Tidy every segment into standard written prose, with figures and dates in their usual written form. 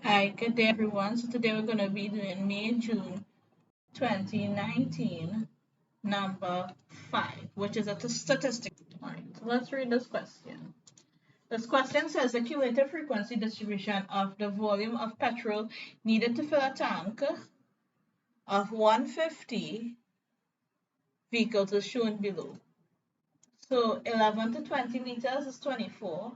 Hi, good day everyone. So today we're going to be doing May-June 2019, number 5, which is a statistic. All right, so let's read this question. This question says the cumulative frequency distribution of the volume of petrol needed to fill a tank of 150 vehicles is shown below. So 11 to 20 liters is 24.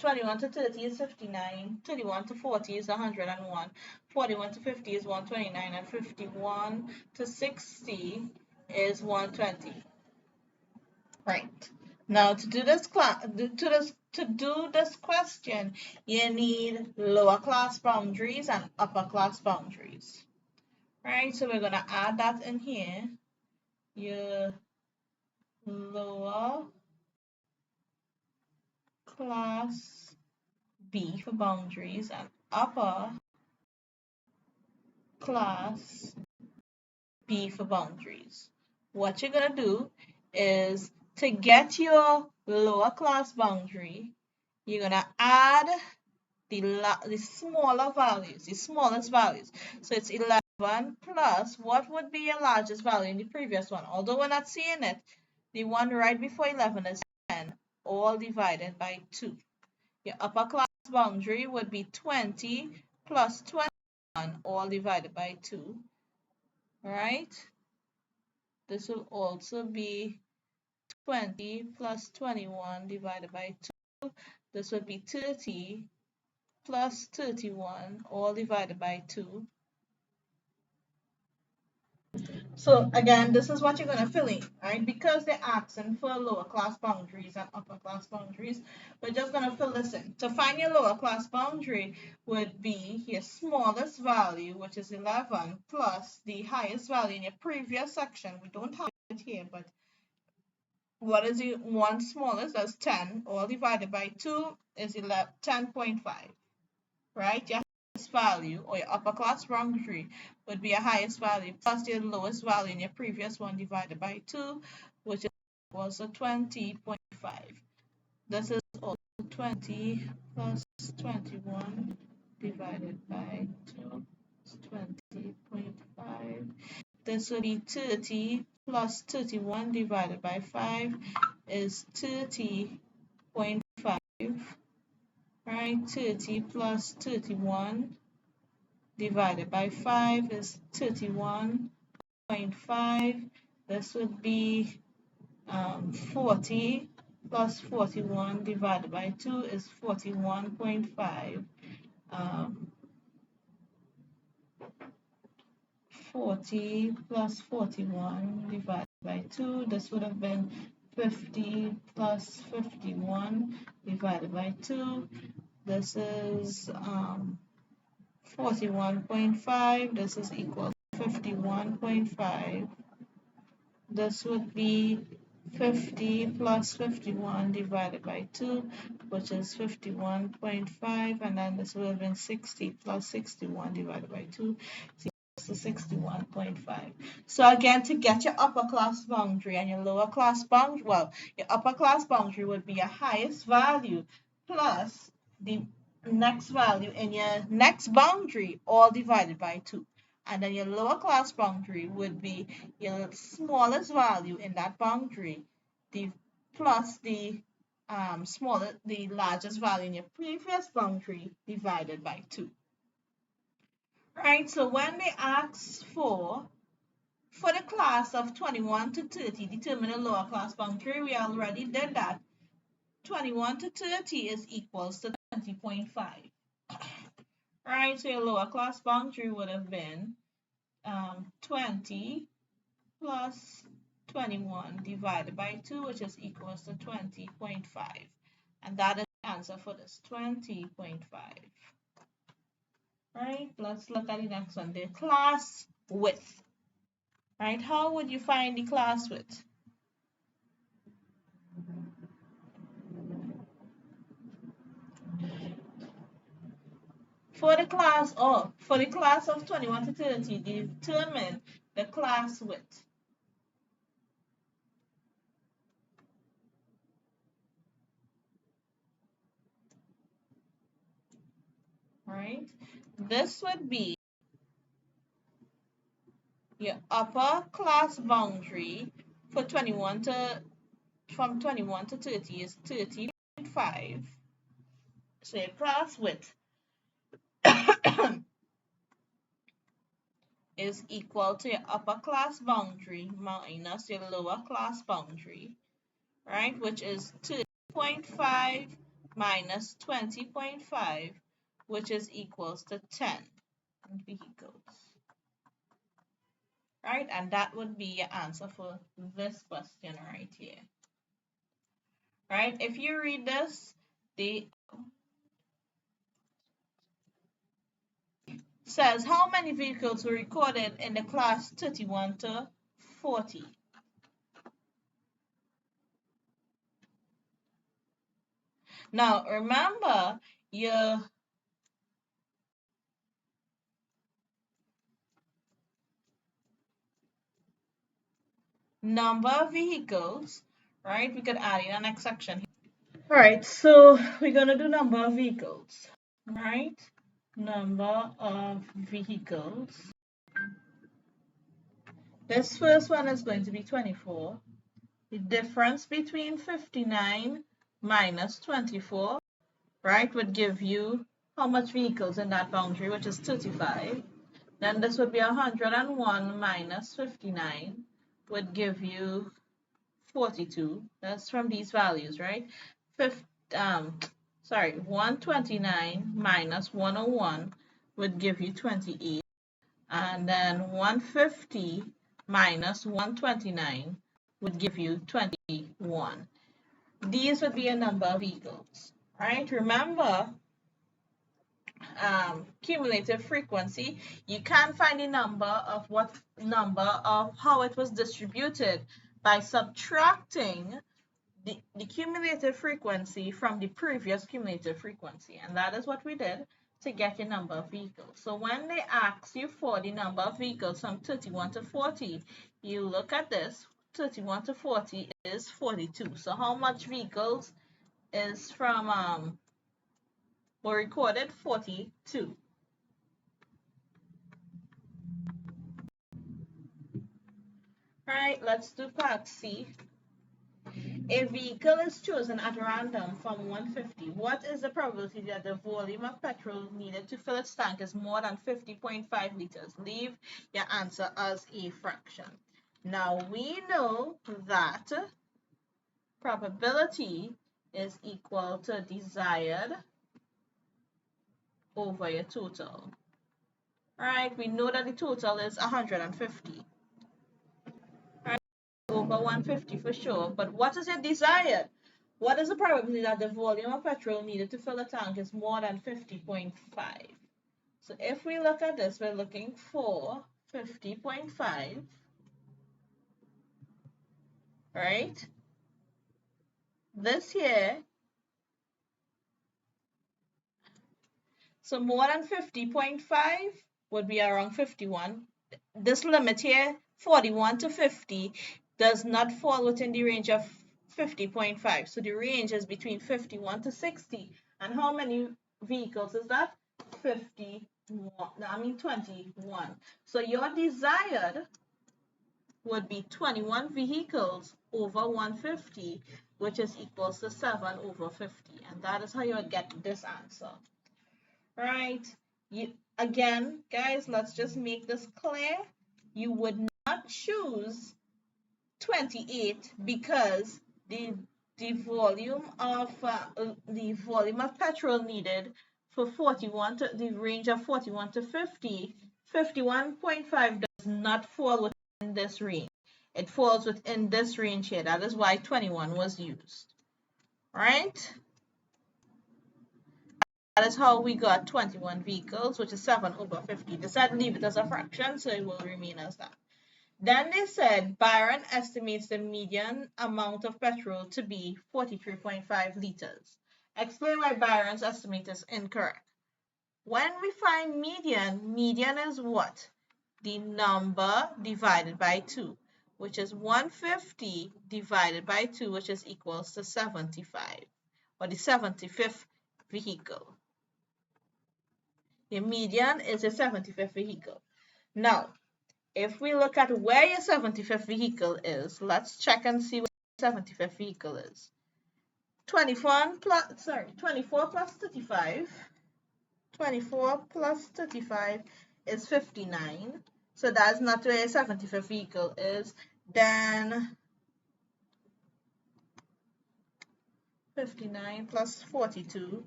21 to 30 is 59, 31 to 40 is 101, 41 to 50 is 129, and 51 to 60 is 120. Right. Now to do this question, you need lower class boundaries and upper class boundaries. Right, so we're gonna add that in here. Your lower class B for boundaries and upper class B for boundaries. What you're going to do is to get your lower class boundary, you're going to add the smaller values, the smallest values. So it's 11 plus what would be your largest value in the previous one. Although we're not seeing it, the one right before 11 is 10, all divided by 2. Your upper class boundary would be 20 plus 21, all divided by 2. All right? This will also be 20 plus 21 divided by 2. This would be 30 plus 31, all divided by 2. So again, this is what you're going to fill in, right? Because they're asking for lower class boundaries and upper class boundaries, we're just going to fill this in. To find your lower class boundary would be your smallest value, which is 11, plus the highest value in your previous section. We don't have it here, but what is the one smallest? That's 10. All divided by 2 is 10.5, right? Your highest value or your upper class boundary would be your highest value plus your lowest value in your previous one divided by 2, which is also 20.5. This is also 20 plus 21 divided by 2 is 20.5. This will be 30 plus 31 divided by 5 is 30.5, right? 30 plus 31 divided by 5 is 31.5. This would be 40 plus 41 divided by 2 is 41.5. 40 plus 41 divided by 2, this would have been 50 plus 51 divided by 2. This is 41.5. This is equal to 51.5. This would be 50 plus 51 divided by 2, which is 51.5, and then this would have been 60 plus 61 divided by 2, to 61.5. So again, to get your upper class boundary and your lower class boundary, well, your upper class boundary would be your highest value plus the next value in your next boundary, all divided by 2. And then your lower class boundary would be your smallest value in that boundary, plus the the largest value in your previous boundary divided by 2. Right, so when they ask for the class of 21 to 30, determine a lower class boundary, we already did that. 21 to 30 is equals to 20.5. Right, so your lower class boundary would have been 20 plus 21 divided by 2, which is equals to 20.5. And that is the answer for this, 20.5. Right, let's look at the next one, the class width. Right, how would you find the class width? For the class of 21 to 30, determine the class width. right? This would be your upper class boundary for 21 to from 21 to 30 is 30.5. So your class width is equal to your upper class boundary minus your lower class boundary, right? Which is 30.5 minus 20.5, which is equals to 10 vehicles, right? And that would be your answer for this question right here, right? If you read this, the says how many vehicles were recorded in the class 31 to 40. Now remember your number of vehicles, right? We could add in an next section here. All right, so we're gonna do number of vehicles, right? Number of vehicles. This first one is going to be 24. The difference between 59 minus 24, right, would give you how much vehicles in that boundary, which is 35. Then this would be 101 minus 59 would give you 42. That's from these values, right? 129 minus 101 would give you 28. And then 150 minus 129 would give you 21. These would be a number of vehicles, right? Remember, cumulative frequency, you can't find the number of how it was distributed by subtracting the cumulative frequency from the previous cumulative frequency, and that is what we did to get your number of vehicles. So when they ask you for the number of vehicles from 31 to 40, you look at this. 31 to 40 is 42. So how much vehicles is from were recorded? 42. All right, let's do part C. A vehicle is chosen at random from 150. What is the probability that the volume of petrol needed to fill its tank is more than 50.5 liters? Leave your answer as a fraction. Now we know that probability is equal to desired over your total. All right, we know that the total is 150. Over 150 for sure, but what is your desired? What is the probability that the volume of petrol needed to fill a tank is more than 50.5? So if we look at this, we're looking for 50.5, right? This here, so more than 50.5 would be around 51. This limit here, 41 to 50, does not fall within the range of 50.5. So the range is between 51 to 60. And how many vehicles is that? 21. So your desired would be 21 vehicles over 150, which is equals to 7 over 50. And that is how you would get this answer. Right? Again, guys, let's just make this clear. You would not choose 28 because the volume of petrol needed for 41 to the range of 41 to 50, 51.5 does not fall within this range. It falls within this range here. That is why 21 was used. Right? That is how we got 21 vehicles, which is 7 over 50. They said leave it as a fraction, so it will remain as that. Then they said Byron estimates the median amount of petrol to be 43.5 liters. Explain why Byron's estimate is incorrect. When we find median is what? The number divided by 2, which is 150 divided by 2, which is equals to 75, or the 75th vehicle. Your median is your 75th vehicle. Now, if we look at where your 75th vehicle is, let's check and see where your 75th vehicle is. 24 plus 35. 24 plus 35 is 59. So that's not where your 75th vehicle is. Then 59 plus 42.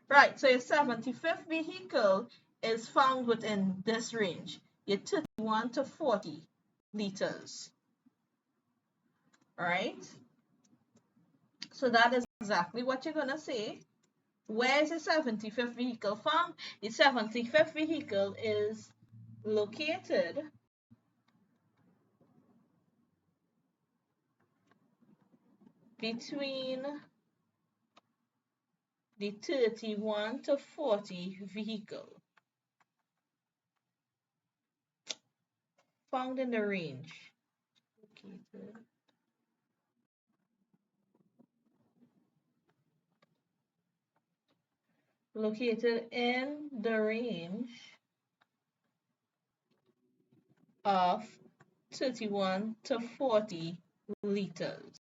Right, so your 75th vehicle is found within this range, your 31 to 40 liters. Right? So that is exactly what you're going to say. Where is the 75th vehicle found? The 75th vehicle is located between the 31 to 40 vehicle found in the range. Located in the range of 31 to 40 liters.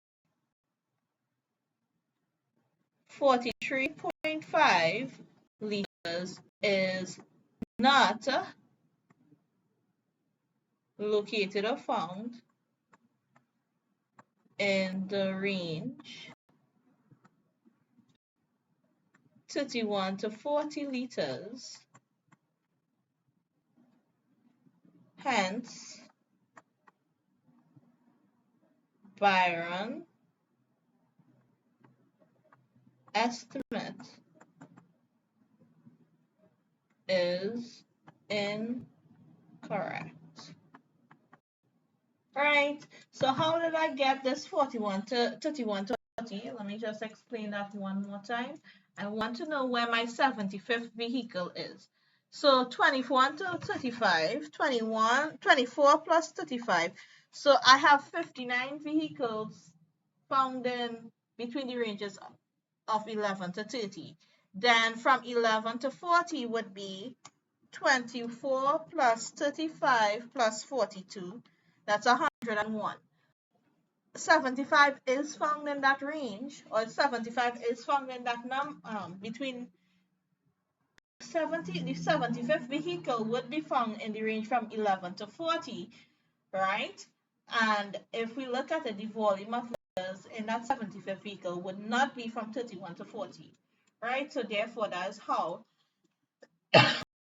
43.5 liters is not located or found in the range 31 to 40 liters. Hence, Byron estimate is incorrect. Right, so how did I get this 31 to 31 to 40? Let me just explain that one more time. I want to know where my 75th vehicle is. So 21 to 35, 24 plus 35. So I have 59 vehicles found in between the ranges of 11 to 30. Then from 11 to 40 would be 24 plus 35 plus 42. That's 101. 75 is found in that range, or 75 is found in that between 70. The 75th vehicle would be found in the range from 11 to 40, right? And if we look at it, the volume of liters in that 75th vehicle would not be from 31 to 40, right? So therefore, that is how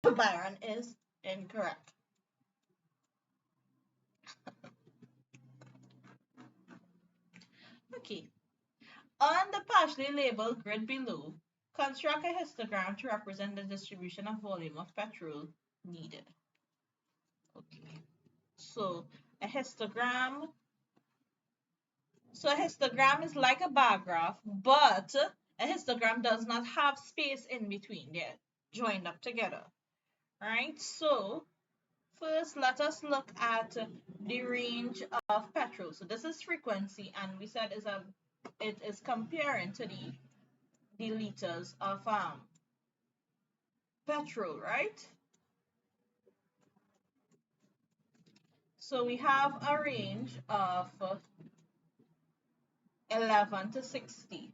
Byron is incorrect. Okay. On the partially labeled grid below, construct a histogram to represent the distribution of volume of petrol needed. Okay. So a histogram. So a histogram is like a bar graph, but a histogram does not have space in between. They're joined up together. Right? So first, let us look at the range of petrol. So this is frequency, and we said it is comparing to the liters of petrol, right? So we have a range of 11 to 60.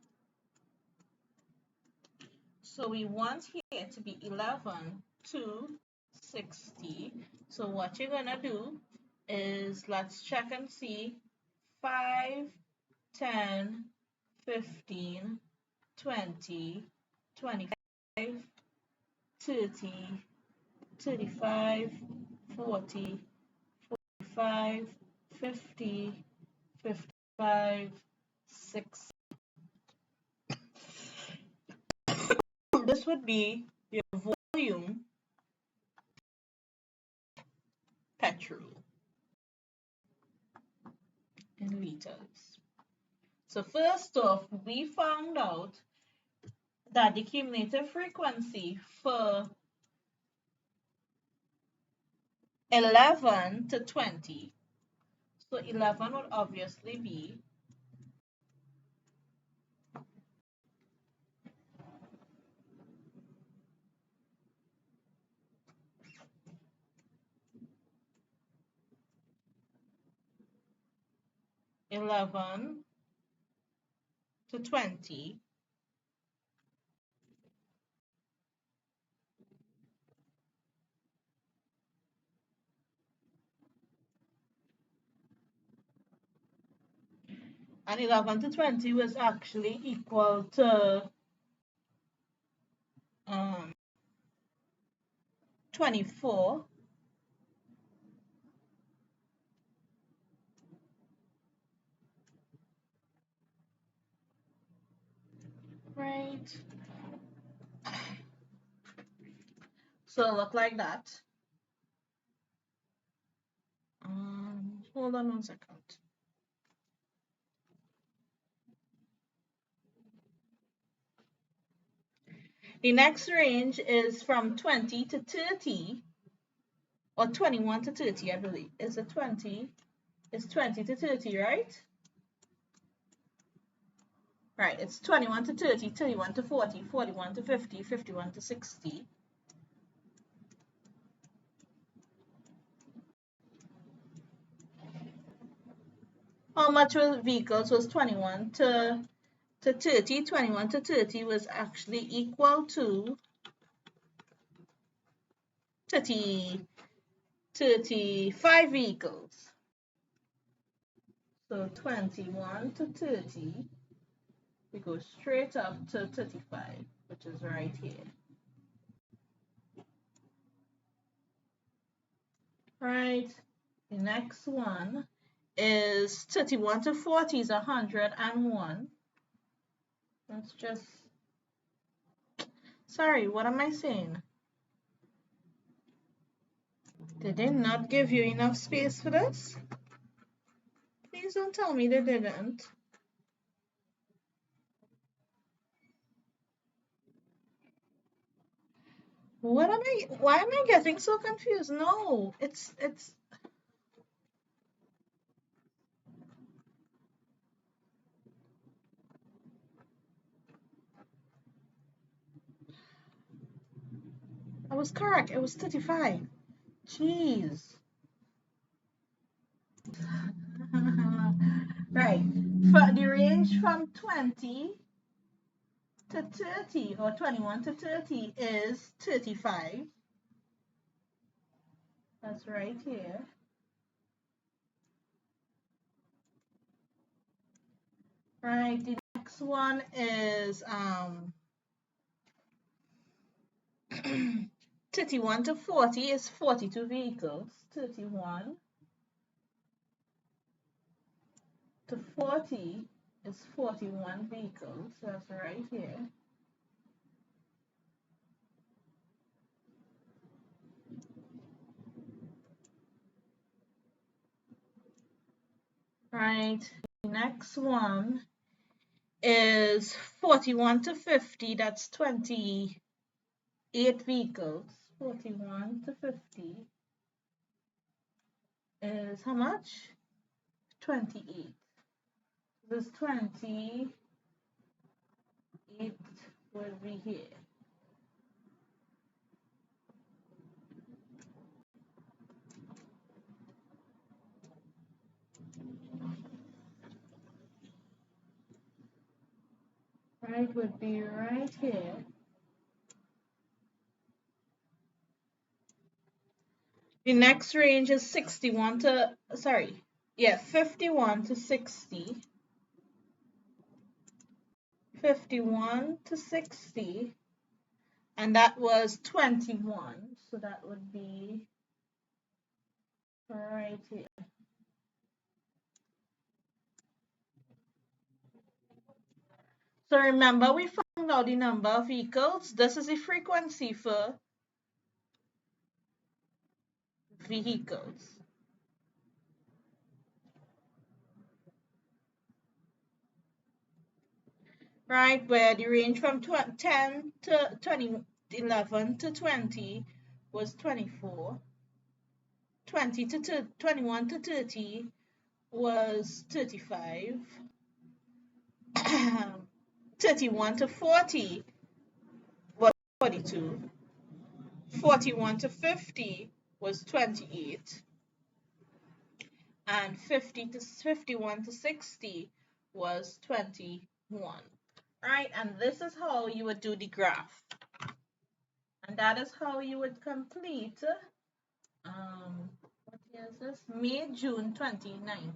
So we want here to be 11 to 60. So what you're going to do is, let's check and see, 5, 10, 15, 20, 25, 30, 35, 40, 45, 50, 55, 60. This would be your volume petrol in liters. So first off, we found out that the cumulative frequency for 11 to 20, so 11 would obviously be 11 to 20. And 11 to 20 was actually equal to 24. Right. So look like that. Hold on 1 second. The next range is from 20 to 30, or 21 to 30, I believe. It's 20 to 30, right? Right, it's 21 to 30, 31 to 40, 41 to 50, 51 to 60. How much was vehicles was 21 to 30? 21 to 30 was actually equal to 35 vehicles. So 21 to 30, we go straight up to 35, which is right here. Right, the next one is 31 to 40 is 101. Let's just, sorry, what am I saying? Did they not give you enough space for this? Please don't tell me they didn't. Why am I getting so confused? No, it's I was correct. It was 35. Jeez. Right. For the range from 20 to 30, or 21 to 30, is 35. That's right here. Right. The next one is 31 to 40 is 42 vehicles. 31 to 40 is 41 vehicles. That's right here. Right. The next one is 41 to 50. That's 28 vehicles. 41 to 50 is how much? 28. This 28 will be here. Right, would be right here. The next range is 51 to, sorry, yeah, 51 to 60. 51 to 60, and that was 21, so that would be right here. So remember, we found out the number of vehicles. This is the frequency for vehicles. Right, where the range from 10 to 20, 11 to 20 was 24. 20 to 21 to 30 was 35. 31 to 40 was 42. 41 to 50 was 28. and 51 to 60 was 21. Right, and this is how you would do the graph. And that is how you would complete what year is this? May, June 2019.